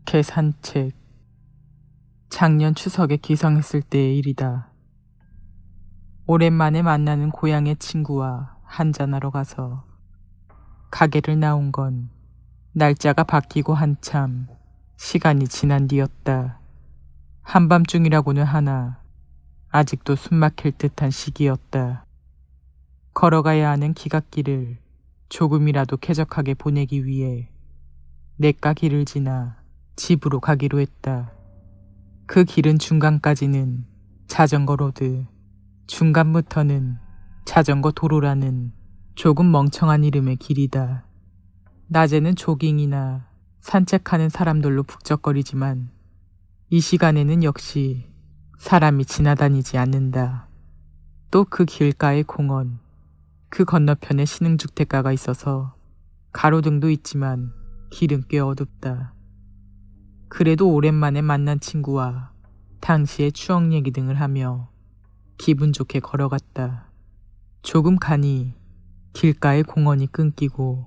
개 산책. 작년 추석에 기성했을 때의 일이다. 오랜만에 만나는 고향의 친구와 한잔하러 가서 가게를 나온 건 날짜가 바뀌고 한참 시간이 지난 뒤였다. 한밤중이라고는 하나 아직도 숨막힐 듯한 시기였다. 걸어가야 하는 기갓길을 조금이라도 쾌적하게 보내기 위해 내과 길을 지나 집으로 가기로 했다. 그 길은 중간까지는 자전거 로드, 중간부터는 자전거 도로라는 조금 멍청한 이름의 길이다. 낮에는 조깅이나 산책하는 사람들로 북적거리지만 이 시간에는 역시 사람이 지나다니지 않는다. 또 그 길가의 공원, 그 건너편에 신흥주택가가 있어서 가로등도 있지만 길은 꽤 어둡다. 그래도 오랜만에 만난 친구와 당시의 추억 얘기 등을 하며 기분 좋게 걸어갔다. 조금 가니 길가의 공원이 끊기고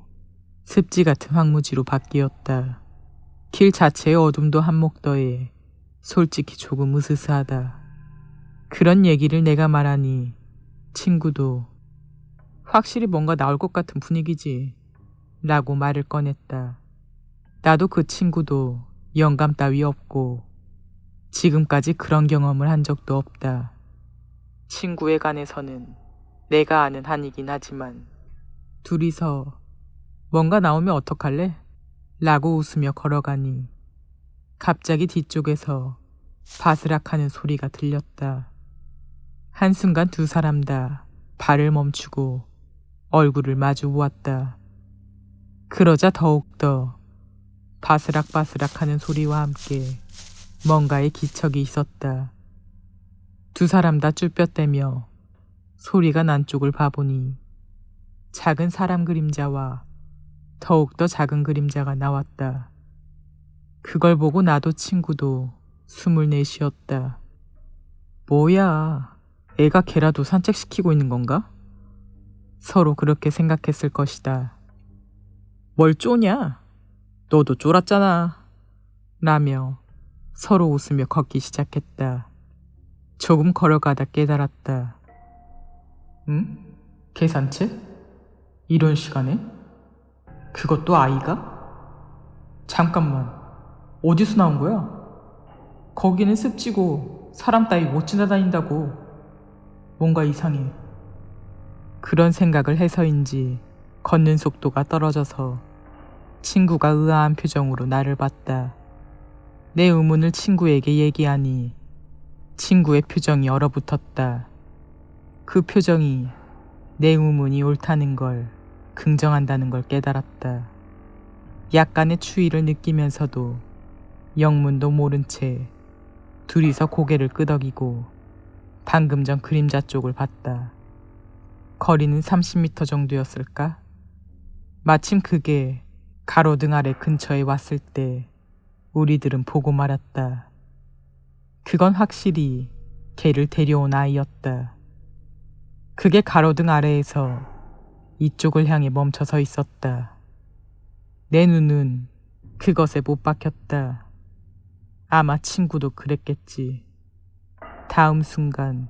습지 같은 황무지로 바뀌었다. 길 자체의 어둠도 한몫 더해 솔직히 조금 으스스하다. 그런 얘기를 내가 말하니 친구도 확실히 뭔가 나올 것 같은 분위기지 라고 말을 꺼냈다. 나도 그 친구도 영감 따위 없고 지금까지 그런 경험을 한 적도 없다. 친구에 관해서는 내가 아는 한이긴 하지만 둘이서 뭔가 나오면 어떡할래? 라고 웃으며 걸어가니 갑자기 뒤쪽에서 바스락하는 소리가 들렸다. 한순간 두 사람 다 발을 멈추고 얼굴을 마주 보았다. 그러자 더욱더 바스락바스락하는 소리와 함께 뭔가의 기척이 있었다. 두 사람 다 쭈뼛대며 소리가 난 쪽을 봐보니 작은 사람 그림자와 더욱더 작은 그림자가 나왔다. 그걸 보고 나도 친구도 숨을 내쉬었다. 뭐야, 애가 걔라도 산책시키고 있는 건가? 서로 그렇게 생각했을 것이다. 뭘 쪼냐? 너도 쫄았잖아. 라며 서로 웃으며 걷기 시작했다. 조금 걸어가다 깨달았다. 응? 개 산책? 이런 시간에? 그것도 아이가? 잠깐만, 어디서 나온 거야? 거기는 습지고 사람 따위 못 지나다닌다고. 뭔가 이상해. 그런 생각을 해서인지 걷는 속도가 떨어져서 친구가 의아한 표정으로 나를 봤다. 내 의문을 친구에게 얘기하니 친구의 표정이 얼어붙었다. 그 표정이 내 의문이 옳다는 걸 긍정한다는 걸 깨달았다. 약간의 추위를 느끼면서도 영문도 모른 채 둘이서 고개를 끄덕이고 방금 전 그림자 쪽을 봤다. 거리는 30m 정도였을까? 마침 그게 가로등 아래 근처에 왔을 때 우리들은 보고 말았다. 그건 확실히 개를 데려온 아이였다. 그게 가로등 아래에서 이쪽을 향해 멈춰서 있었다. 내 눈은 그것에 못 박혔다. 아마 친구도 그랬겠지. 다음 순간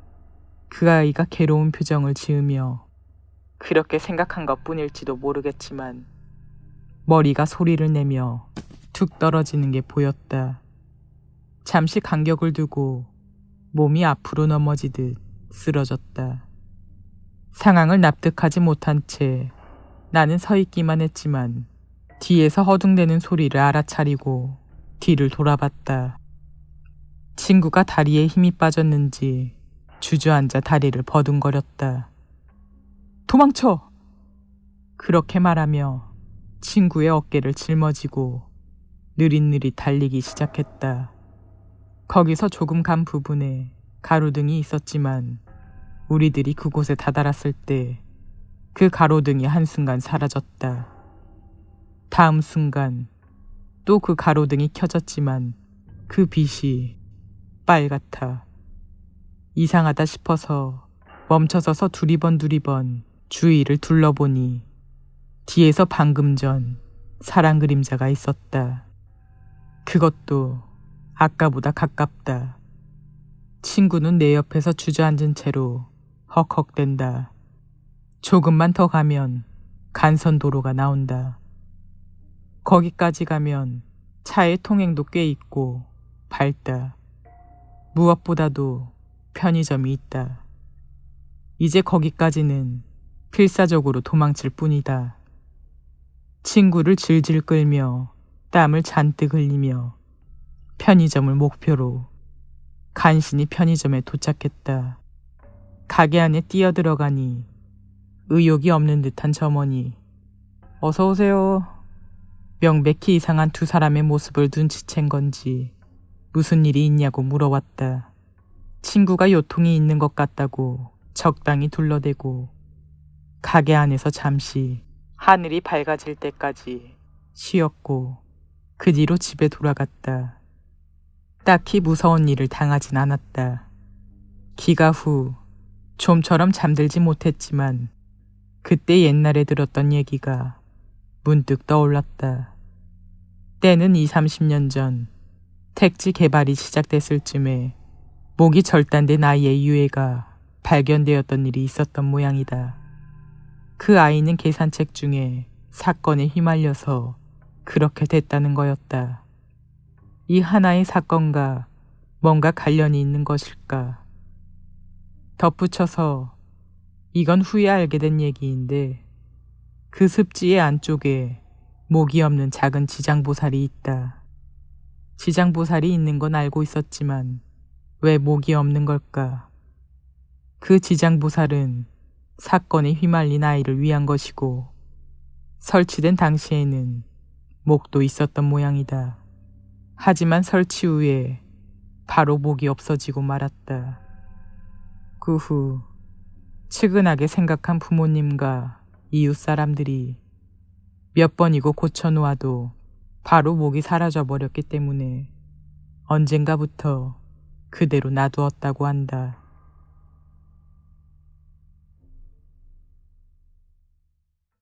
그 아이가 괴로운 표정을 지으며 그렇게 생각한 것뿐일지도 모르겠지만 머리가 소리를 내며 툭 떨어지는 게 보였다. 잠시 간격을 두고 몸이 앞으로 넘어지듯 쓰러졌다. 상황을 납득하지 못한 채 나는 서 있기만 했지만 뒤에서 허둥대는 소리를 알아차리고 뒤를 돌아봤다. 친구가 다리에 힘이 빠졌는지 주저앉아 다리를 버둥거렸다. 도망쳐! 그렇게 말하며 친구의 어깨를 짊어지고 느릿느릿 달리기 시작했다. 거기서 조금 간 부분에 가로등이 있었지만 우리들이 그곳에 다다랐을 때 그 가로등이 한순간 사라졌다. 다음 순간 또 그 가로등이 켜졌지만 그 빛이 빨갛다. 이상하다 싶어서 멈춰서서 두리번 주위를 둘러보니 뒤에서 방금 전 사람 그림자가 있었다. 그것도 아까보다 가깝다. 친구는 내 옆에서 주저앉은 채로 헉헉댄다. 조금만 더 가면 간선도로가 나온다. 거기까지 가면 차의 통행도 꽤 있고 밝다. 무엇보다도 편의점이 있다. 이제 거기까지는 필사적으로 도망칠 뿐이다. 친구를 질질 끌며 땀을 잔뜩 흘리며 편의점을 목표로 간신히 편의점에 도착했다. 가게 안에 뛰어들어가니 의욕이 없는 듯한 점원이 어서 오세요. 명백히 이상한 두 사람의 모습을 눈치챈 건지 무슨 일이 있냐고 물어왔다. 친구가 요통이 있는 것 같다고 적당히 둘러대고 가게 안에서 잠시 하늘이 밝아질 때까지 쉬었고 그 뒤로 집에 돌아갔다. 딱히 무서운 일을 당하진 않았다. 기가 후 좀처럼 잠들지 못했지만 그때 옛날에 들었던 얘기가 문득 떠올랐다. 때는 20-30년 전 택지 개발이 시작됐을 쯤에 목이 절단된 아이의 유해가 발견되었던 일이 있었던 모양이다. 그 아이는 계산책 중에 사건에 휘말려서 그렇게 됐다는 거였다. 이 하나의 사건과 뭔가 관련이 있는 것일까? 덧붙여서 이건 후에 알게 된 얘기인데 그 습지의 안쪽에 목이 없는 작은 지장보살이 있다. 지장보살이 있는 건 알고 있었지만 왜 목이 없는 걸까? 그 지장보살은 사건에 휘말린 아이를 위한 것이고 설치된 당시에는 목도 있었던 모양이다. 하지만 설치 후에 바로 목이 없어지고 말았다. 그 후 측은하게 생각한 부모님과 이웃 사람들이 몇 번이고 고쳐놓아도 바로 목이 사라져 버렸기 때문에 언젠가부터 그대로 놔두었다고 한다.